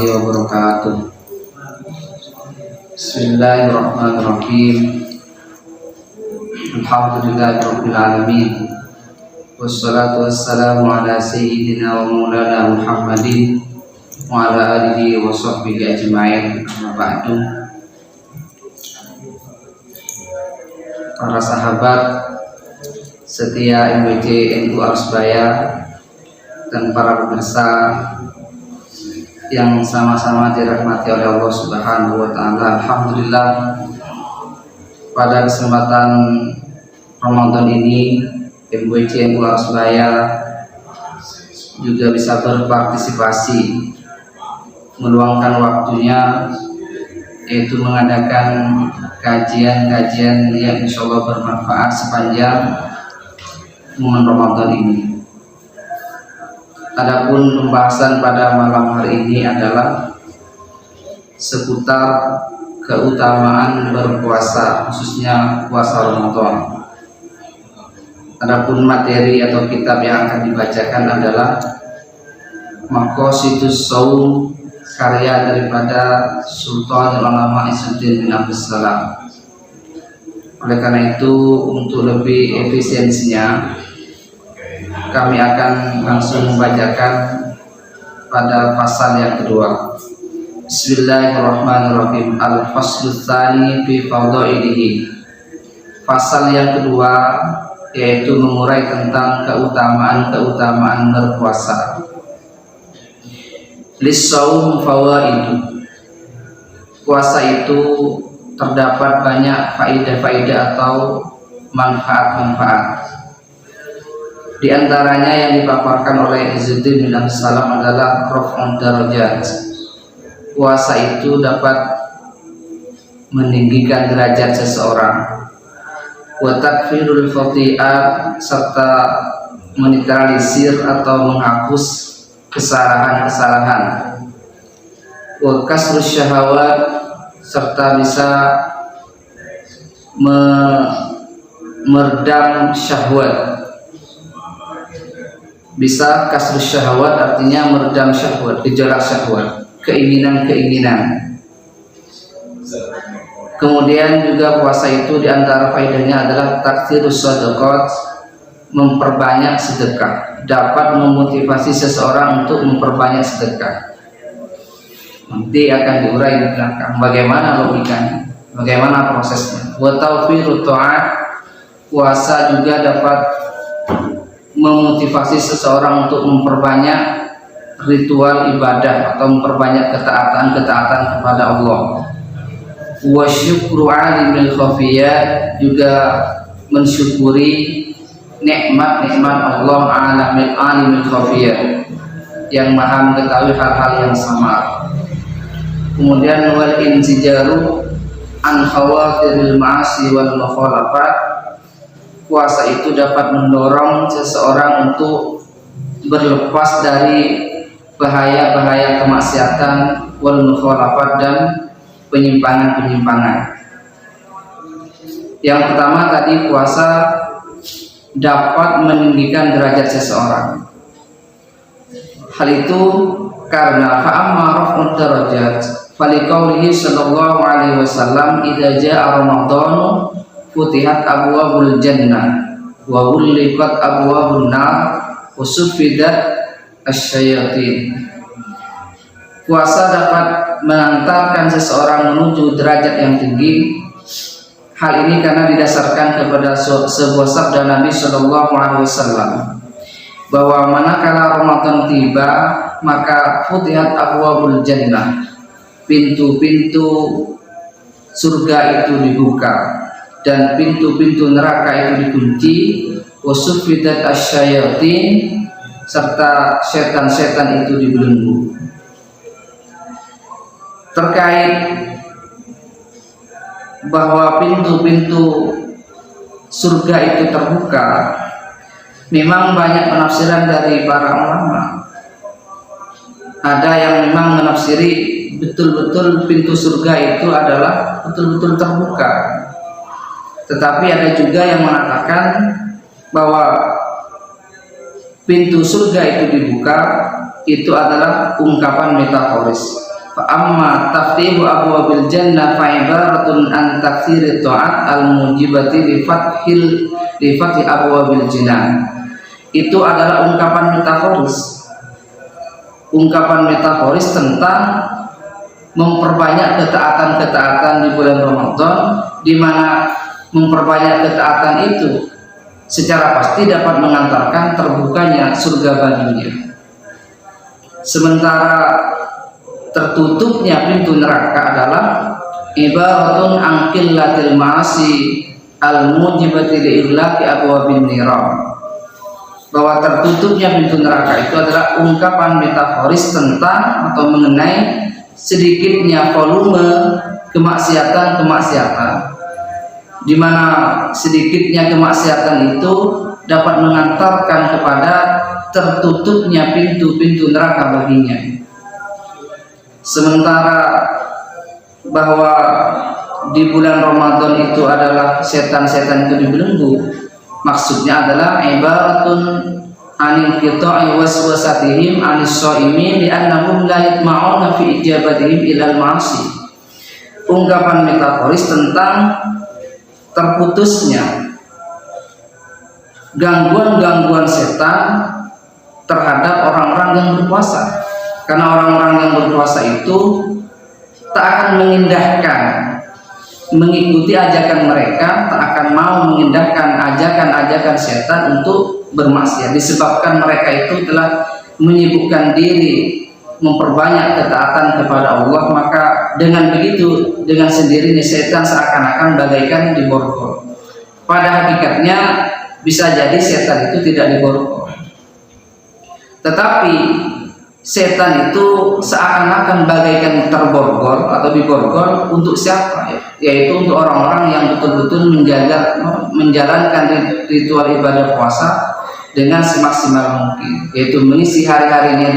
warahmatullahi wabarakatuh. Bismillahirrahmanirrahim. Alhamdulillahirabbil alamin. Wassalatu wassalamu ala sayyidina wa maulana Muhammadin wa ala alihi wa sahbihi ajma'in. Amma ba'du. Para sahabat setia MWC NU Arsbaya dan para pemirsa yang sama-sama dirahmati oleh Allah Subhanahu wa taala. Alhamdulillah, pada kesempatan Ramadan ini MWC NU Arsbaya juga bisa berpartisipasi, meluangkan waktunya, yaitu mengadakan kajian-kajian yang insyaallah bermanfaat sepanjang momen Ramadan ini. Adapun pembahasan pada malam hari ini adalah seputar keutamaan berpuasa, khususnya puasa Ramadan. Adapun materi atau kitab yang akan dibacakan adalah Maqasidus Shaum, karya daripada Sultan Ulama Izzuddin bin Abdus Salam. Oleh karena itu, untuk lebih efisiensinya, kami akan langsung membacakan pada pasal yang kedua. Bismillahirrahmanirrahim. Al-Faslu Tsani fi Fadhailihi. Pasal yang kedua yaitu mengurai tentang keutamaan berpuasa. Lis-shaum fawaidu. Puasa itu terdapat banyak faedah-faedah atau manfaat-manfaat. Di antaranya yang dipaparkan oleh Izzuddin bin Abdus Salam adalah raf'ud darajat. Puasa itu dapat meninggikan derajat seseorang. Wa takfirul khati'at, serta menetralisir atau menghapus kesalahan-kesalahan. Wa kasrus syahawat, serta bisa meredam syahwat. Bisa kasrus syahwat artinya meredam syahwat, gejolak syahwat, keinginan-keinginan. Kemudian juga puasa itu diantara faedahnya adalah taktsirus shadaqat, memperbanyak sedekah, dapat memotivasi seseorang untuk memperbanyak sedekah. Nanti akan diurai di belakang bagaimana logikanya, bagaimana prosesnya. Wa tawfirut ta'at, puasa juga dapat memotivasi seseorang untuk memperbanyak ritual ibadah atau memperbanyak ketaatan kepada Allah. Wa syukru alimil khafiyat, juga mensyukuri nikmat-nikmat Allah alimil khafiyat, yang maha mengetahui hal-hal yang samar. Kemudian wal insijaru an khawatiril ma'asi wal mukhalafat. Puasa itu dapat mendorong seseorang untuk berlepas dari bahaya-bahaya kemaksiatan wal mukhalafat, dan penyimpangan-penyimpangan. Yang pertama tadi, puasa dapat meninggikan derajat seseorang. Hal itu karena fa'amma raf'ud darajat faliqaulihi sallallahu alaihi wasallam idza jaa ramadhanu futihat abwabul jannah wa ghulliqat abwabun nar wa suffidat asyayatin. Puasa dapat mengantarkan seseorang menuju derajat yang tinggi. Hal ini karena didasarkan kepada sebuah sabda Nabi Shallallahu Alaihi Wasallam bahwa manakala Ramadan tiba maka futihat abwabul jannah, pintu-pintu surga itu dibuka dan pintu-pintu neraka itu dikunci. Wasuffidat asyayatin, serta setan-setan itu dibelenggu. Terkait bahwa pintu-pintu surga itu terbuka, memang banyak penafsiran dari para ulama. Ada yang memang menafsiri betul-betul pintu surga itu adalah betul-betul terbuka. Tetapi ada juga yang mengatakan bahwa pintu surga itu dibuka itu adalah ungkapan metaforis. Amma taftihu abwabil jannah fa ibaratun an taktsiri ta'at al mujibati li fathi abwabil jinan. Itu adalah ungkapan metaforis tentang memperbanyak ketaatan-ketaatan di bulan Ramadan, di mana memperbanyak ketaatan itu secara pasti dapat mengantarkan terbukanya surga baginya. Sementara tertutupnya pintu neraka adalah ibaratun an qillatil ma'asi al mujibati li iglaqi abwabin niram. Bahwa tertutupnya pintu neraka itu adalah ungkapan metaforis tentang atau mengenai sedikitnya volume kemaksiatan, di mana sedikitnya kemaksiatan itu dapat mengantarkan kepada tertutupnya pintu-pintu neraka baginya. Sementara bahwa di bulan Ramadan itu adalah setan-setan itu dibelenggu, maksudnya adalah ibaratun anil qita'i waswasatihim anis shaimin li'annahum la yatma'una fi ijabatihim ilal ma'asi. Ungkapan metaforis tentang terputusnya gangguan-gangguan setan terhadap orang-orang yang berpuasa, karena orang-orang yang berpuasa itu tak akan mengikuti ajakan mereka, tak akan mau mengindahkan ajakan-ajakan setan untuk bermaksiat, disebabkan mereka itu telah menyibukkan diri memperbanyak ketaatan kepada Allah. Maka dengan begitu, dengan sendirinya setan seakan-akan bagaikan diborgol. Pada hakikatnya bisa jadi setan itu tidak diborgol, tetapi setan itu seakan-akan bagaikan terborgol atau diborgol untuk siapa? Yaitu untuk orang-orang yang betul-betul menjalankan ritual ibadah puasa dengan semaksimal mungkin, yaitu mengisi hari-harinya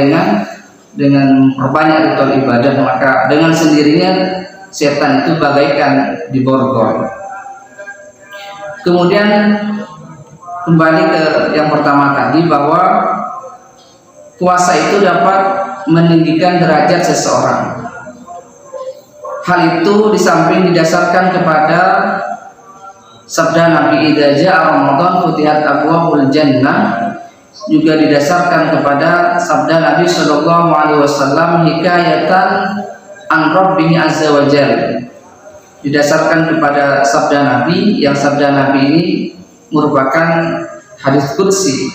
dengan memperbanyak ritual ibadah. Maka dengan sendirinya setan itu bagaikan diborgol. Kemudian kembali ke yang pertama tadi, bahwa puasa itu dapat meninggikan derajat seseorang. Hal itu di samping didasarkan kepada sabda Nabi idza jaa Ramadan futihat abwabul jannah, juga didasarkan kepada sabda Nabi sallallahu alaihi wasallam hikayatan an rabbih azza wa jalla, didasarkan kepada sabda Nabi, yang sabda Nabi ini merupakan hadis qudsi,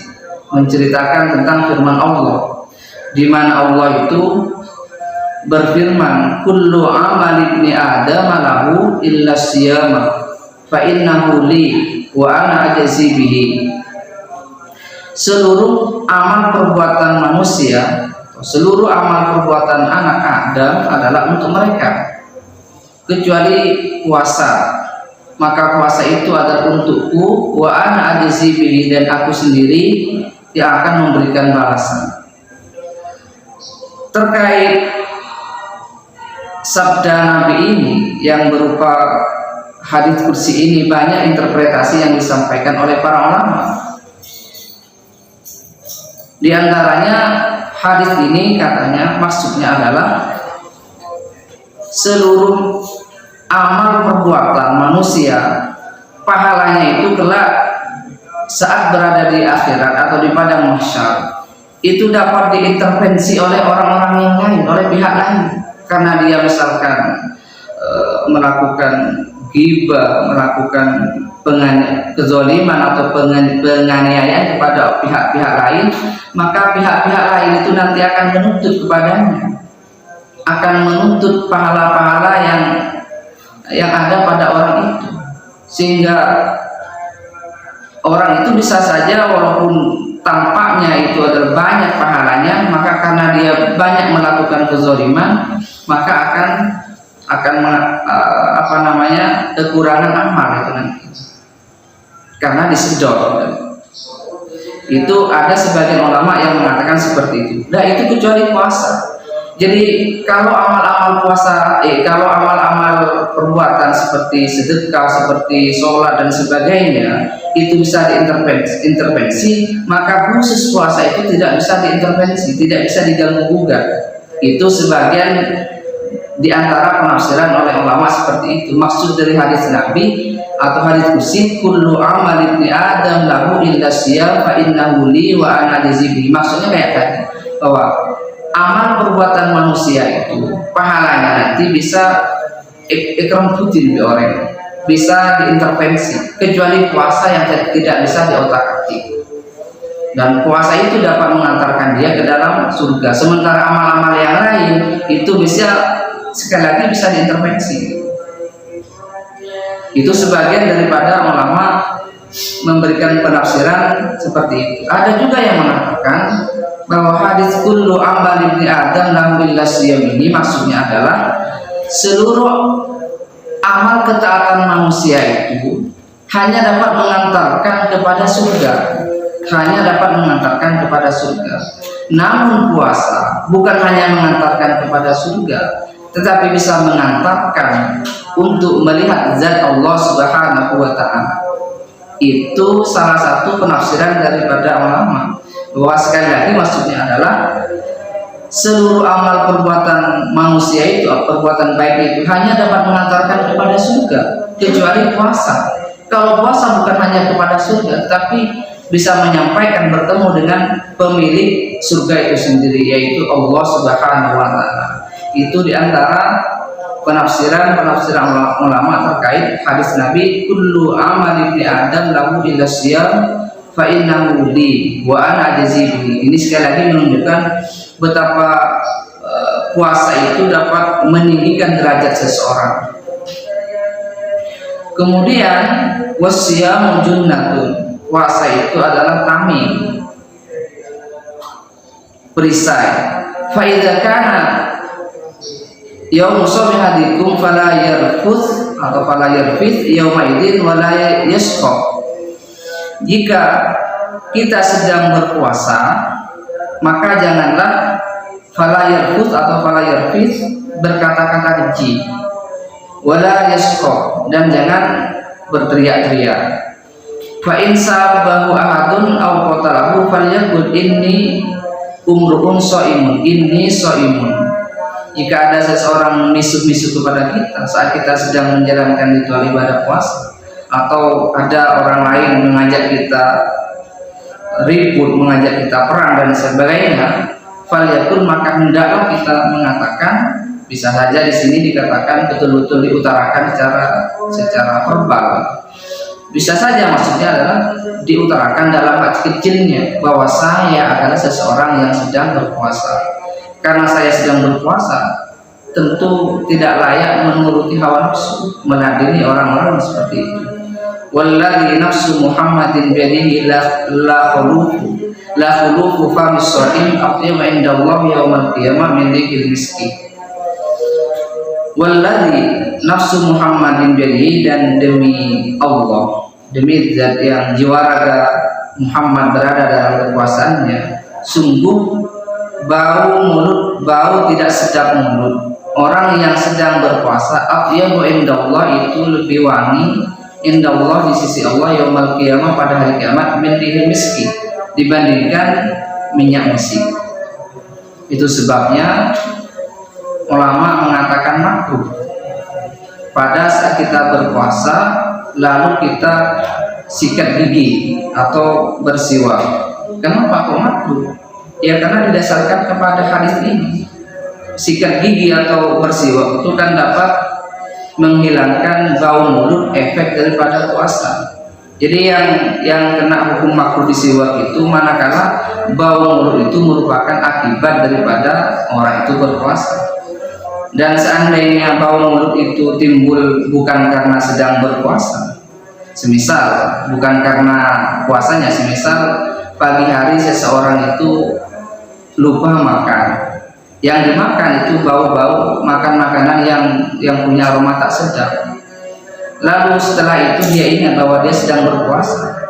menceritakan tentang firman Allah, di mana Allah itu berfirman, kullu amal ibni adam lahu illa siyama fa innahu li wa ana ajzi bihi. Seluruh amal perbuatan manusia, seluruh amal perbuatan anak Adam adalah untuk mereka, kecuali puasa. Maka puasa itu adalah untukku, wa ana ajzi bihi, dan aku sendiri yang akan memberikan balasan. Terkait sabda Nabi ini yang berupa hadits qudsi ini, banyak interpretasi yang disampaikan oleh para ulama. Di antaranya hadis ini katanya maksudnya adalah seluruh amal perbuatan manusia, pahalanya itu kelak saat berada di akhirat atau di padang mahsyar itu dapat diintervensi oleh orang-orang yang lain, oleh pihak lain, karena dia misalkan melakukan ghibah, melakukan kezaliman atau penganiayaan kepada pihak-pihak lain, maka pihak-pihak lain itu nanti akan menuntut kepadanya, akan menuntut pahala-pahala yang ada pada orang itu, sehingga orang itu bisa saja walaupun tampaknya itu adalah banyak pahalanya, maka karena dia banyak melakukan kezaliman, maka akan kekurangan amal itu nanti, karena disedot. Itu ada sebagian ulama yang mengatakan seperti itu. Nah, itu kecuali puasa. Jadi kalau amal-amal puasa, kalau amal-amal perbuatan seperti sedekah, seperti sholat dan sebagainya, itu bisa diintervensi, maka khusus puasa itu tidak bisa diintervensi, tidak bisa diganggu gugat. Itu sebagian Di antara penafsiran oleh ulama seperti itu, maksud dari hadis Nabi atau hadis kursi, kullu amal ibni adam lahu illa siyam fa innahu li wa ana jazibi. Maksudnya kayak tadi, bahwa amal perbuatan manusia itu pahalanya nanti bisa ikram putin di orang, bisa diintervensi, kecuali puasa yang tidak bisa diotak-atik. Dan puasa itu dapat mengantarkan dia ke dalam surga, sementara amal-amal yang lain itu bisa, sekali lagi, bisa diintervensi. Itu sebagian daripada ulama memberikan penafsiran seperti itu. Ada juga yang mengatakan bahwa hadis kullu amal ibni adam lahu illa siyam ini maksudnya adalah seluruh amal ketaatan manusia itu hanya dapat mengantarkan kepada surga, hanya dapat mengantarkan kepada surga. Namun puasa bukan hanya mengantarkan kepada surga, tetapi bisa mengantarkan untuk melihat zat Allah Subhanahu wa Ta'ala. Itu salah satu penafsiran daripada ulama, bahwa sekali lagi maksudnya adalah seluruh amal perbuatan manusia itu, perbuatan baik itu hanya dapat mengantarkan kepada surga, kecuali puasa. Kalau puasa bukan hanya kepada surga, tapi bisa menyampaikan, bertemu dengan pemilik surga itu sendiri, yaitu Allah Subhanahu wa Ta'ala. Itu diantara penafsiran ulama terkait hadis Nabi kullu amal ibni adam lahu illa siyam fa innahu li wa ana jazibi. Ini sekali lagi menunjukkan betapa puasa itu dapat meninggikan derajat seseorang. Kemudian wasiyam junnatun, puasa itu adalah tamim, perisai. Fa idza kana yaum shaumi hadikum fala yarfuth atau fala yarfith yauma idzin wala yasqa. Jika kita sedang berpuasa, maka janganlah fala yarfuth atau fala yarfith, berkata-kata keji, wala yasqa, dan jangan berteriak-teriak. Fa in sabahu ahadun aw qatalahu falyaqul inni umruun shaimun, inni shaimun. Jika ada seseorang misu-misu kepada kita saat kita sedang menjalankan ritual ibadah puasa, atau ada orang lain mengajak kita ribut, mengajak kita perang dan sebagainya, falyakun, maka hendaklah kita mengatakan, bisa saja di sini dikatakan betul-betul diutarakan secara verbal. Bisa saja maksudnya adalah diutarakan dalam hati kecilnya, bahwa saya adalah seseorang yang sedang berpuasa. Karena saya sedang berpuasa, tentu tidak layak menuruti hawa nafsu, meladeni orang-orang seperti itu. Walladzi nafsu Muhammadin biyadihi la khulufu famis shaim aqyama indallahi yaumal qiyamah min dzikril miskin. Walladzi nafsu Muhammadin biyadihi, dan demi Allah, demi zat yang jiwa raga Muhammad berada dalam kekuasaannya, sungguh bau tidak sedap mulut orang yang sedang berpuasa, aqyamu indallah, itu lebih wangi indallah, di sisi Allah, yaumul qiyamah, pada hari kiamat, min rihil miski, dibandingkan minyak misik. Itu sebabnya ulama mengatakan makruh pada saat kita berpuasa lalu kita sikat gigi atau bersiwak. Kenapa kok makruh? Ya karena didasarkan kepada hadis ini. Sikat gigi atau bersiwak itu kan dapat menghilangkan bau mulut, efek daripada puasa. Jadi yang kena hukum makruh disiwak itu manakala bau mulut itu merupakan akibat daripada orang itu berpuasa. Dan seandainya bau mulut itu timbul bukan karena sedang berpuasa, semisal bukan karena puasanya, semisal pagi hari seseorang itu lupa makan, yang dimakan itu bau-bau, makan makanan yang punya aroma tak sedap, lalu setelah itu dia ingat bahwa dia sedang berpuasa,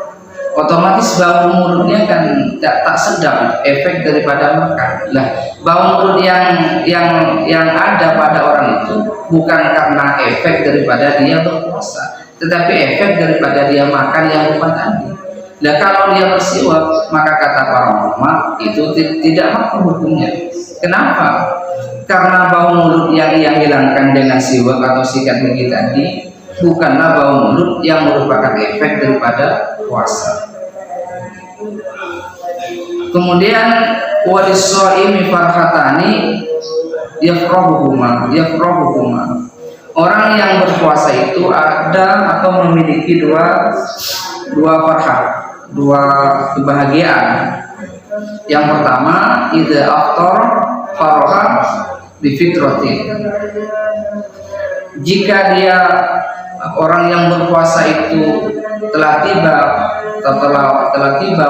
otomatis bau mulutnya kan tak sedap, efek daripada makan. Lah, bau mulut yang ada pada orang itu bukan karena efek daripada dia berpuasa, tetapi efek daripada dia makan yang lupa tadi. Nah, kalau dia bersiwak, maka kata para ulama itu tidak makruh hukumnya. Kenapa? Karena bau mulut yang ia hilangkan dengan siwak atau sikat gigi tadi bukanlah bau mulut yang merupakan efek daripada puasa. Kemudian walissoimi farhatani yafrahuhuma. Orang yang berpuasa itu ada atau memiliki dua farhat, dua kebahagiaan. Yang pertama, idza aftar faraha bi fitrati. Jika dia orang yang berpuasa itu telah tiba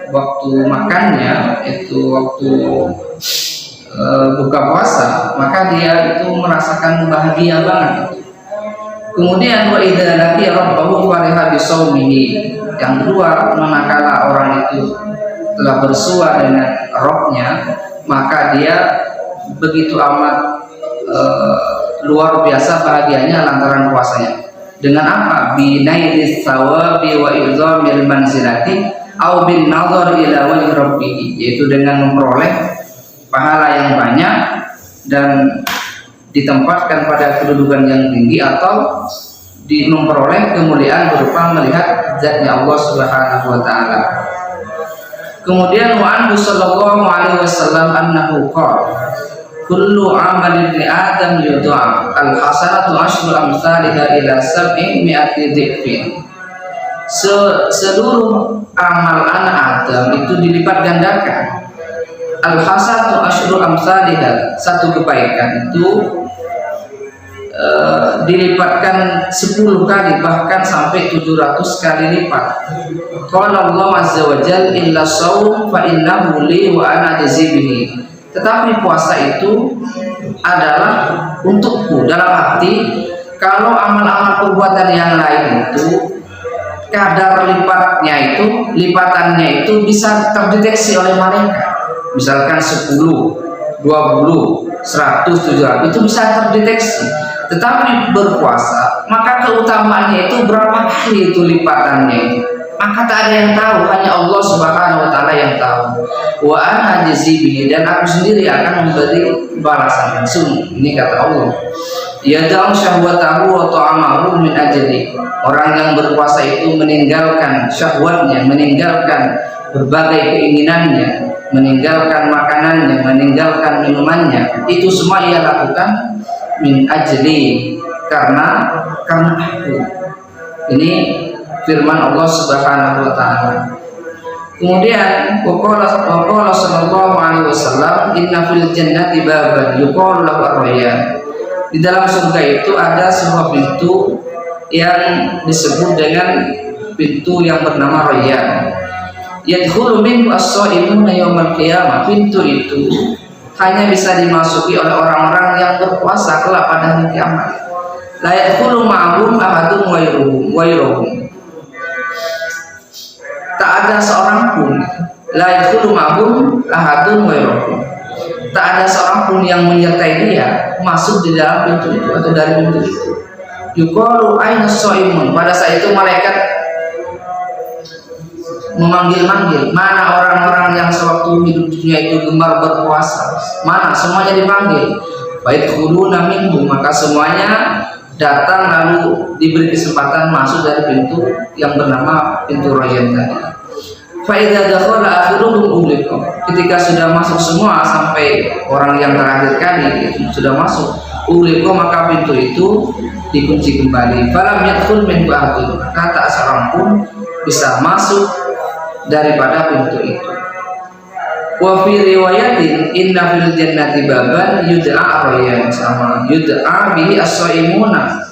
waktu makannya, itu waktu buka puasa, maka dia itu merasakan bahagia banget. Kemudian wa idza laqiya rabbahu fariha bi shaumihi. Yang kedua, manakala orang itu telah bersua dengan Rabbnya, maka dia begitu amat luar biasa bahagianya lantaran puasanya. Dengan apa? Bi naidis tsawabi wa izamil manzilati au bin nazar ila wajhi rabbih, yaitu dengan memperoleh pahala yang banyak dan ditempatkan pada kedudukan yang tinggi atau memperoleh kemuliaan berupa melihat zatnya Allah Subhanahu wa taala. Kemudian wa anhu sallallahu alaihi wasallam annahu qala kullu amali ibni adam yudha'af al-hasanatu asyru amsalha ila sab'i mi'ati dhifin. Seluruh amal anak Adam itu dilipat gandakan. Al-hasanatu asyru amsalha, satu kebaikan itu dilipatkan 10 kali, bahkan sampai 700 kali lipat. Qala Allah azza wa jalla illa shaum fa innahu li wa ana ajzi bihi. Tetapi puasa itu adalah untukku, dalam arti kalau amal-amal perbuatan yang lain itu kadar lipatannya itu bisa terdeteksi oleh malaikat. Misalkan 10, 20, 100, 700 itu bisa terdeteksi. Tetapi berpuasa, maka keutamaannya itu berapa kali itu lipatannya itu, maka tak ada yang tahu, hanya Allah Subhanahu wa taala yang tahu. Wa ana jazibihi, dan aku sendiri akan memberi balasan langsung. Ini kata Allah. Yada'u syahwatahu wa ta'amahu min ajli. Orang yang berpuasa itu meninggalkan syahwatnya, meninggalkan berbagai keinginannya, meninggalkan makanannya, meninggalkan minumannya. Itu semua ia lakukan min ajli, karena aku. Ini firman Allah Subhanahu wa taala. Kemudian waqala sallallahu alaihi wasallam inna fil jannati baban yuqalu lahu ar-rayyan. Di dalam surga itu ada sebuah pintu yang disebut dengan pintu yang bernama Rayyan. Yadkhulu minhu as-shaimuna yaumal qiyamah. Pintu itu hanya bisa dimasuki oleh orang-orang yang berpuasa kelak pada hari kiamat. La yadkhulu ma'hum ahadun ghairuhum. Tak ada seorang pun, la yadkhulu ma'hum ahadun ghairuhum. Tak ada seorang pun yang menyertai dia masuk di dalam pintu itu atau dari pintu itu. Yuqalu aina shaimun. Pada saat itu malaikat memanggil-manggil, mana orang-orang yang sewaktu hidupnya itu gemar berpuasa, mana? Semuanya dipanggil. Baik khuluna minhu, maka semuanya datang lalu diberi kesempatan masuk dari pintu yang bernama pintu Rayyan tadi. Fa idza dakhala akhiruhum ughliqa. Ketika sudah masuk semua sampai orang yang terakhir kali itu sudah masuk, ughliqa, maka pintu itu dikunci kembali. Falam yadkhul min ba'dun, maka tak seorang pun bisa masuk daripada pintu itu. Wa fi riwayatin inna fil jannati baban yud'a Rayyan, sama yud'a bihi as-shaimuna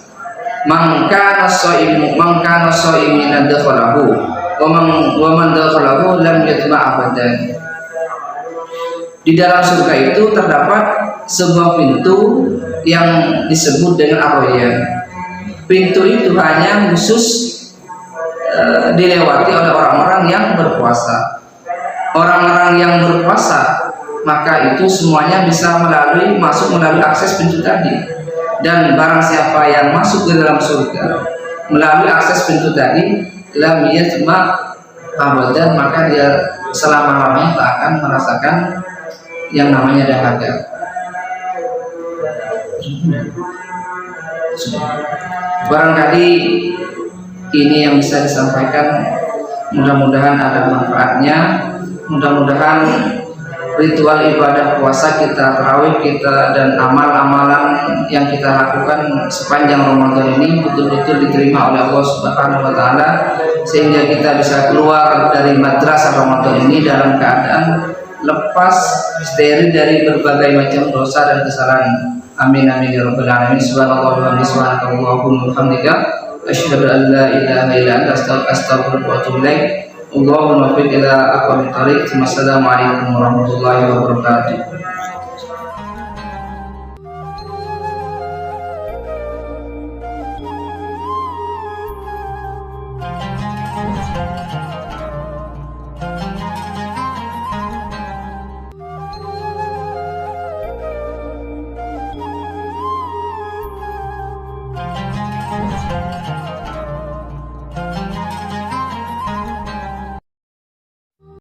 man kana shaimina dakhalahu wa man dakhalahu lam yatma' abadan. Di dalam surga itu terdapat sebuah pintu yang disebut dengan Ar-Rayyan. Pintu itu hanya khusus dilewati oleh orang-orang yang berpuasa. Orang-orang yang berpuasa, maka itu semuanya bisa masuk melalui akses pintu tadi. Dan barang siapa yang masuk ke dalam surga melalui akses pintu tadi, lam yasma abadan, maka dia selama-lamanya tak akan merasakan yang namanya dahaga. Barangkali ini yang bisa disampaikan, mudah-mudahan ada manfaatnya. Mudah-mudahan ritual ibadah puasa kita, tarawih kita, dan amal-amalan yang kita lakukan sepanjang Ramadan ini betul-betul diterima oleh Allah Subhanahu wa Ta'ala, sehingga kita bisa keluar dari madrasah Ramadan ini dalam keadaan lepas, steril dari berbagai macam dosa dan kesalahan. Amin amin ya rabbal alamin. Subhanallah wa bihamdihi, hamdika asyhadu an la ilaha illa anta astaghfiruka wa atubu ilaik. Allahumma waffiq ila aqwamit thoriq. Wassalamualaikum warahmatullahi wabarakatuh.